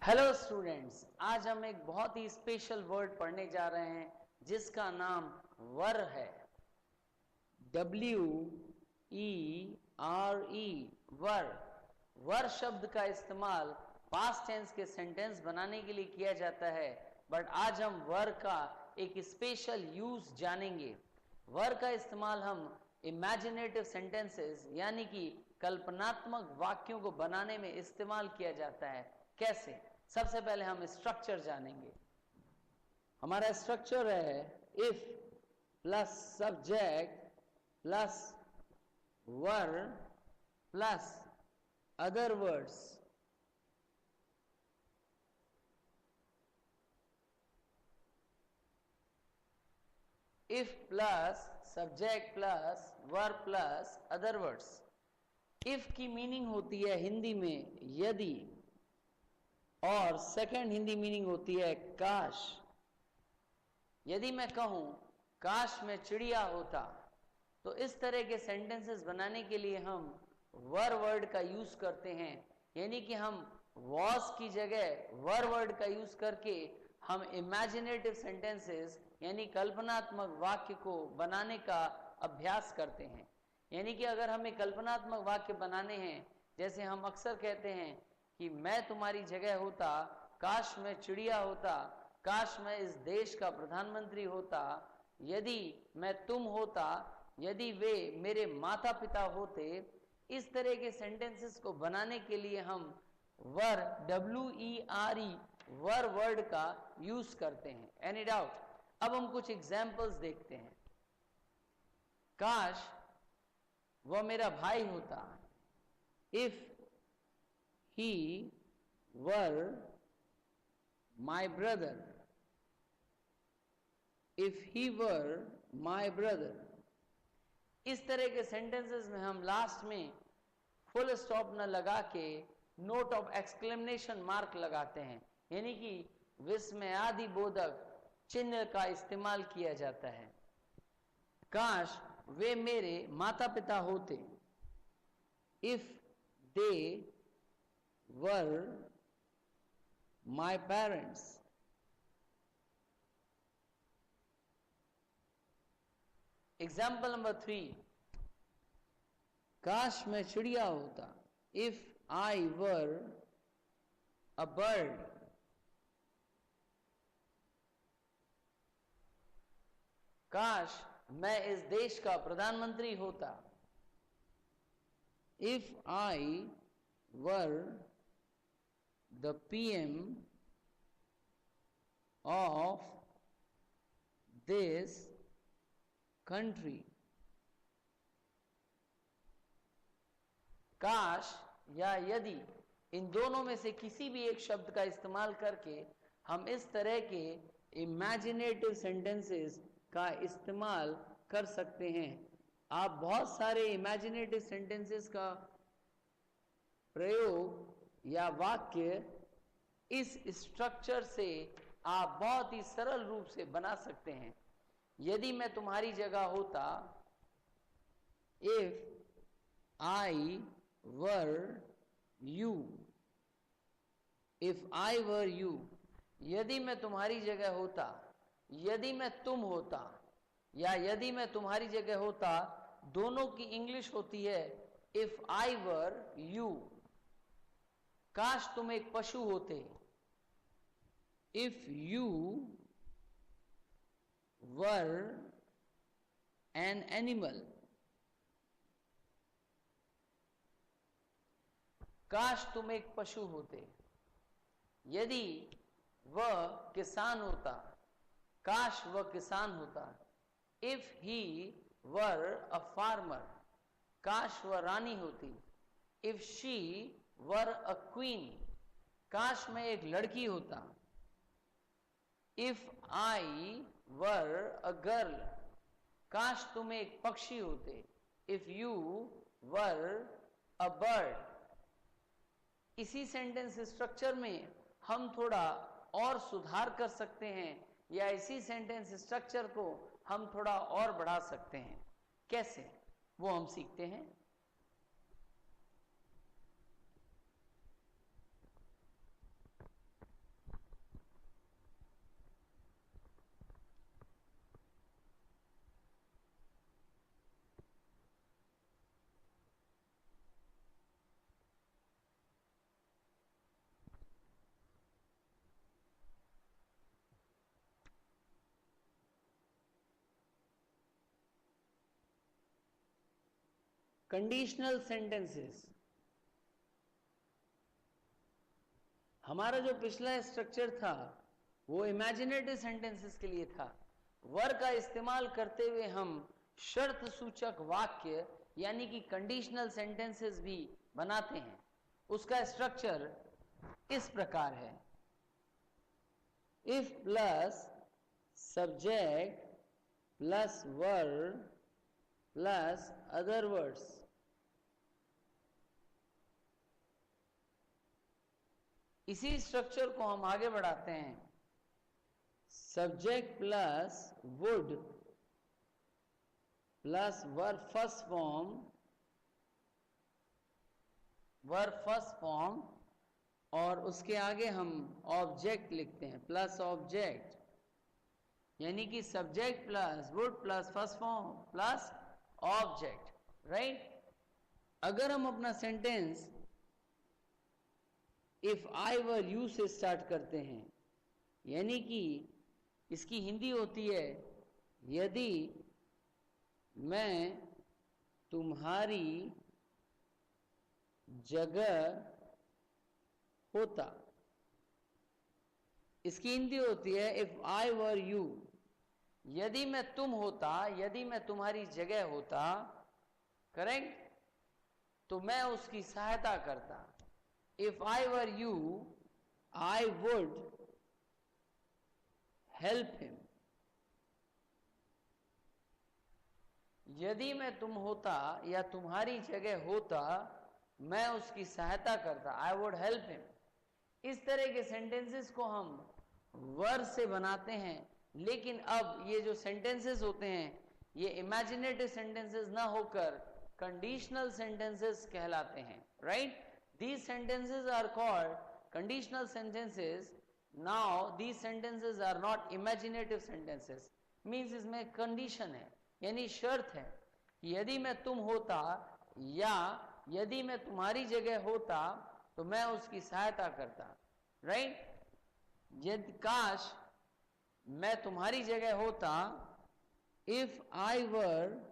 Hello students, आज हम एक बहुत ही स्पेशल वर्ड पढ़ने जा रहे हैं जिसका नाम वर है। WERE, वर। वर शब्द का इस्तेमाल पास्ट टेंस के सेंटेंस बनाने के लिए किया जाता है, बट आज हम वर का एक स्पेशल यूज जानेंगे। वर का इस्तेमाल हम इमेजिनेटिव सेंटेंसेस यानी कि कल्पनात्मक वाक्यों को बनाने में इस्तेमाल किया जाता है। कैसे? सबसे पहले हम स्ट्रक्चर जानेंगे। हमारा स्ट्रक्चर है if plus subject plus were plus other words. If plus subject plus were plus other words. If की मीनिंग होती है हिंदी में यदि, और सेकंड हिंदी मीनिंग होती है काश। यदि मैं कहूं काश मैं चिड़िया होता, तो इस तरह के सेंटेंसेस बनाने के लिए हम वर वर्ड का यूज करते हैं, यानी कि हम वॉज की जगह वर वर्ड का यूज करके हम इमेजिनेटिव सेंटेंसेस यानी कल्पनात्मक वाक्य को बनाने का अभ्यास करते हैं। यानी कि अगर हमें कल्पनात्मक वाक्य बनाने हैं, जैसे हम अक्सर कहते हैं कि मैं तुम्हारी जगह होता, काश मैं चिड़िया होता, काश मैं इस देश का प्रधानमंत्री होता, यदि मैं तुम होता, यदि वे मेरे माता पिता होते। इस तरह के सेंटेंसेस को बनाने के लिए हम वर WERE वर वर्ड का यूज करते हैं। Any doubt? अब हम कुछ एग्जाम्पल्स देखते हैं। काश वह मेरा भाई होता, if he were my brother, if he were my brother। इस तरह के सेंटेंसेस में हम लास्ट में फुल स्टॉप न लगा के नोट ऑफ एक्सक्लेमेशन मार्क लगाते हैं, यानी कि विस्मयादि बोधक चिन्ह का इस्तेमाल किया जाता है। काश वे मेरे माता पिता होते, if they were my parents। Example number 3, काश मैं चिड़िया होता, if I were a bird। काश मैं इस देश का प्रधानमंत्री होता, if I were the PM of this country। काश या यदि, इन दोनों में से किसी भी एक शब्द का इस्तेमाल करके हम इस तरह के इमेजिनेटिव सेंटेंसेस का इस्तेमाल कर सकते हैं। आप बहुत सारे इमेजिनेटिव सेंटेंसेस का प्रयोग या वाक्य इस स्ट्रक्चर से आप बहुत ही सरल रूप से बना सकते हैं। यदि मैं तुम्हारी जगह होता, if I were you, if I were you. यदि मैं तुम्हारी जगह होता, यदि मैं तुम होता, या यदि मैं तुम्हारी जगह होता, दोनों की इंग्लिश होती है इफ आई वर यू। काश तुम एक पशु होते, if you were an animal. काश तुम एक पशु होते। यदि वह किसान होता, काश वह किसान होता, if he were a farmer. काश वह रानी होती, if she were a queen. काश मैं एक लड़की होता, if I were a girl. काश तुम एक पक्षी होते, if you were a bird. इसी सेंटेंस स्ट्रक्चर में हम थोड़ा और सुधार कर सकते हैं, या इसी सेंटेंस स्ट्रक्चर को हम थोड़ा और बढ़ा सकते हैं। कैसे, वो हम सीखते हैं। कंडीशनल सेंटेंसेस, हमारा जो पिछला स्ट्रक्चर था वो इमेजिनेटिव सेंटेंसेस के लिए था। वर का इस्तेमाल करते हुए हम शर्त सूचक वाक्य यानी कि कंडीशनल सेंटेंसेस भी बनाते हैं। उसका स्ट्रक्चर इस प्रकार है, if plus subject plus verb plus other words. इसी स्ट्रक्चर को हम आगे बढ़ाते हैं, subject plus would plus verb first form और उसके आगे हम ऑब्जेक्ट लिखते हैं प्लस ऑब्जेक्ट, यानी कि subject plus would plus first form plus object, right. अगर हम अपना sentence if I were you से स्टार्ट करते हैं, यानी कि इसकी हिंदी होती है यदि मैं तुम्हारी जगह होता। इसकी हिंदी होती है इफ आई वर यू, यदि मैं तुम होता, यदि मैं तुम्हारी जगह होता, करेक्ट, तो मैं उसकी सहायता करता। If I were you I would help him. यदि मैं तुम होता या तुम्हारी जगह होता, मैं उसकी सहायता करता, आई वुड हेल्प हिम। इस तरह के सेंटेंसेस को हम वर से बनाते हैं, लेकिन अब ये जो सेंटेंसेस होते हैं ये इमेजिनेटिव सेंटेंसेस ना होकर कंडीशनल सेंटेंसेस कहलाते हैं, right. These sentences are called conditional sentences. Now these sentences are not imaginative sentences. Means इसमें condition है, यानी शर्त है कि यदि मैं तुम होता या यदि मैं तुम्हारी जगह होता तो मैं उसकी सहायता करता, राइट। यदि काश मैं तुम्हारी जगह होता, इफ आई वर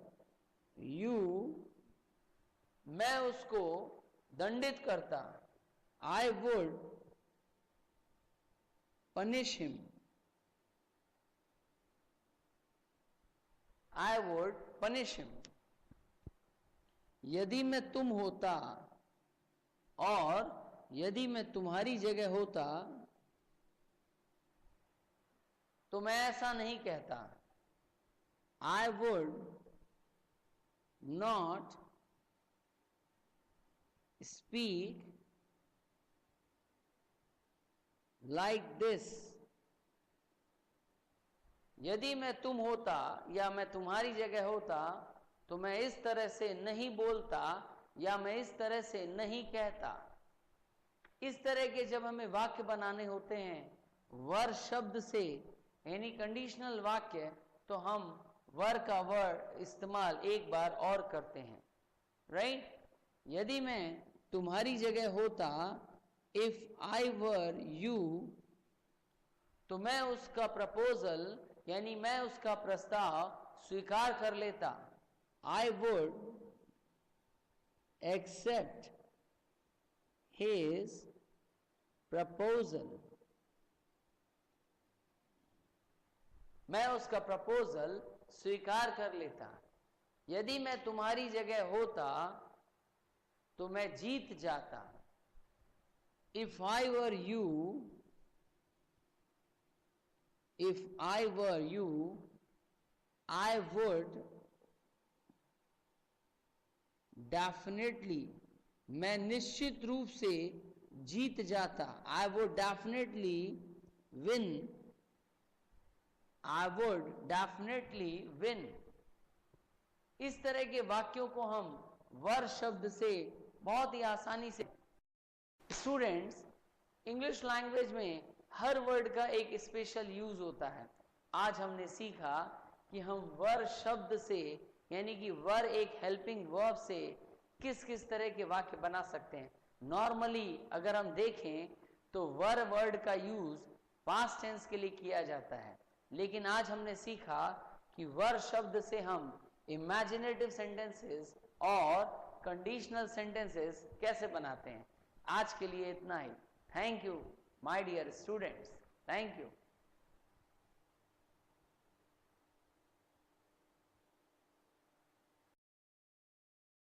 यू, मैं उसको दंडित करता, I would punish him, I would punish him. यदि मैं तुम होता और यदि मैं तुम्हारी जगह होता तो मैं ऐसा नहीं कहता, I would not speak like this। यदि मैं तुम होता या मैं तुम्हारी जगह होता तो मैं इस तरह से नहीं बोलता या मैं इस तरह से नहीं कहता। इस तरह के जब हमें वाक्य बनाने होते हैं वर शब्द से, यानी कंडीशनल वाक्य, तो हम वर का वर्ड इस्तेमाल एक बार और करते हैं, राइट। यदि मैं तुम्हारी जगह होता, इफ आई वर यू, तो मैं उसका प्रपोजल यानी मैं उसका प्रस्ताव स्वीकार कर लेता, I would accept his proposal. मैं उसका प्रपोजल स्वीकार कर लेता। यदि मैं तुम्हारी जगह होता तो मैं जीत जाता, if I were you, if I were you I would definitely, मैं निश्चित रूप से जीत जाता, I would definitely win, I would definitely win. इस तरह के वाक्यों को हम वर शब्द से बहुत ही आसानी से, स्टूडेंट्स, इंग्लिश लैंग्वेज में हर वर्ड का एक स्पेशल यूज होता है। आज हमने सीखा कि हम वर शब्द से, यानी कि वर एक हेल्पिंग वर्ब से किस किस तरह के वाक्य बना सकते हैं। नॉर्मली अगर हम देखें तो वर वर्ड का यूज पास्ट टेंस के लिए किया जाता है, लेकिन आज हमने सीखा कि वर शब्द से हम इमेजिनेटिव सेंटेंसेस और कंडीशनल सेंटेंसेस कैसे बनाते हैं। आज के लिए इतना ही। Thank you my dear students, thank you.